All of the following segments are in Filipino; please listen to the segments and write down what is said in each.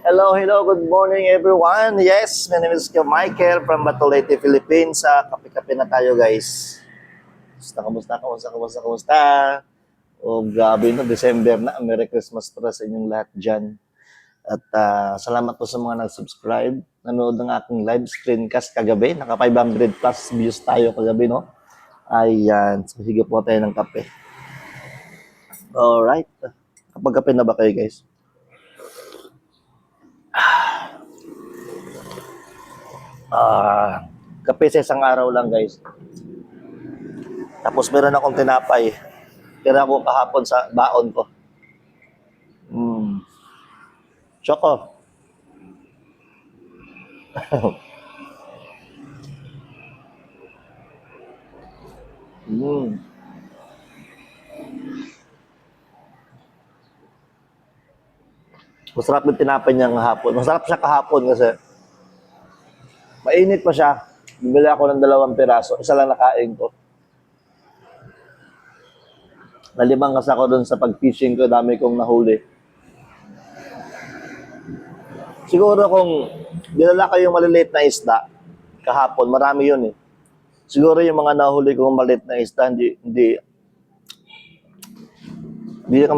Hello, hello, good morning everyone. Yes, my name is Michael from Batolete, Philippines. Kape-kape na tayo guys. Kamusta? O grabe no, December na. Merry Christmas para sa inyong lahat dyan. At salamat po sa mga nag-subscribe. Nanood ng aking live screencast kagabi. Naka 500 plus views tayo kagabi, no? Ayan, so sige po tayo ng kape. Alright. Kapag kape na ba kayo guys? Kape sa isang araw lang guys. Tapos meron akong tinapay. Kaya ako kahapon sa baon ko. Choco. Masarap yung tinapay niya kahapon. Masarap siya kahapon kasi mainit pa siya. Bibili ako ng 2 piraso. Isa lang nakain ko. Nalimang kasi ako doon sa pag-fishing ko. Dami kong nahuli. Siguro kung dinala ko yung maliliit na isda kahapon, marami yun eh. Siguro yung mga nahuli kong maliliit na isda, hindi ko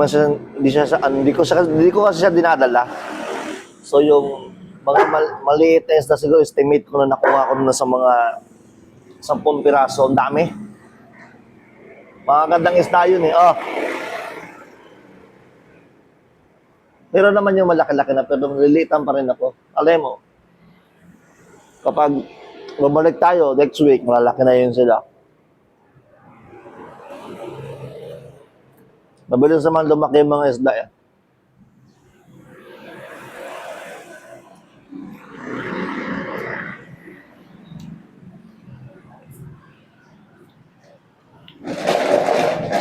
kasi siya dinadala. So yung mga maliit na isda siguro estimate ko na nakuha ko na sa mga 10 piraso. Ang dami. Mga gandang isda yun eh. Pero naman yung malaki-laki na, pero maliliitan pa rin ako. Alam mo, kapag bumalik tayo next week, malalaki na yun sila. Mabilis naman lumaki yung mga isda eh.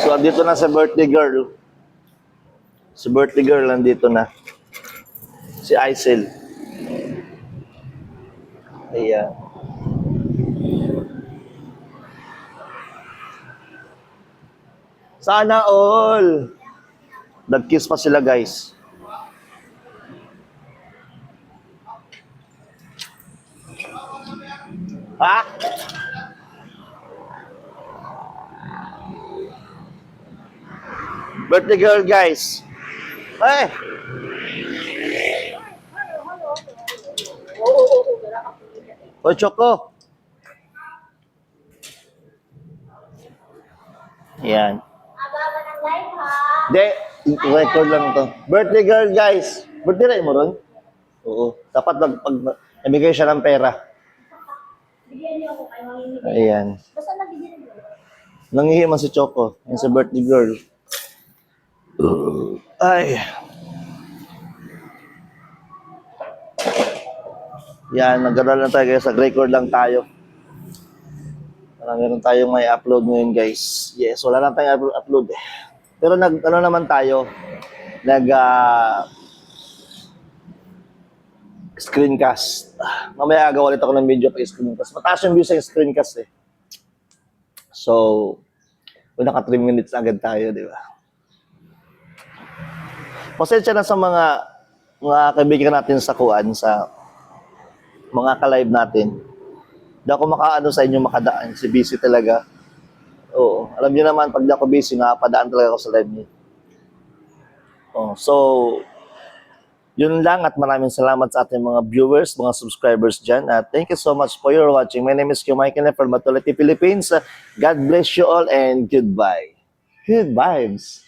So, andito na si birthday girl. Si birthday girl nandito na. Si Aisel. Ayan. Sana all. Nag-kiss pa sila guys. Ha? Birthday girl guys. Eh. Hoy, Choco. Yan. Hindi, record lang to. Birthday girl guys. Birthday rin mo ron? Oo. Dapat pag namigay siya ng pera. Bigyan niyo ako kayo manginigay. Ayan. Basta nabigyan niyo. Nangihi man si Choco. Yan sa birthday girl. Ay. Yan, nag-aral lang tayo guys. Nag-record lang tayo. Meron tayong may upload ngayon guys. Yes, wala lang tayong upload eh. Pero ano naman tayo, screencast. Mamaya agaw ulit ako ng video pa screencast. Mataas yung view sa screencast eh. So, naka 3 minutes agad tayo, di ba? Pasensya na sa mga kaibigan natin sa kuan, sa mga ka-live natin. Hindi ako makaano sa inyo makadaan. Si busy talaga. Oo. Alam niyo naman, pag di ako busy, nakapadaan talaga ako sa live niyo. So, yun lang at maraming salamat sa ating mga viewers, mga subscribers dyan. Thank you so much for your watching. My name is Michael from Batolete, Philippines. God bless you all and goodbye. Good vibes.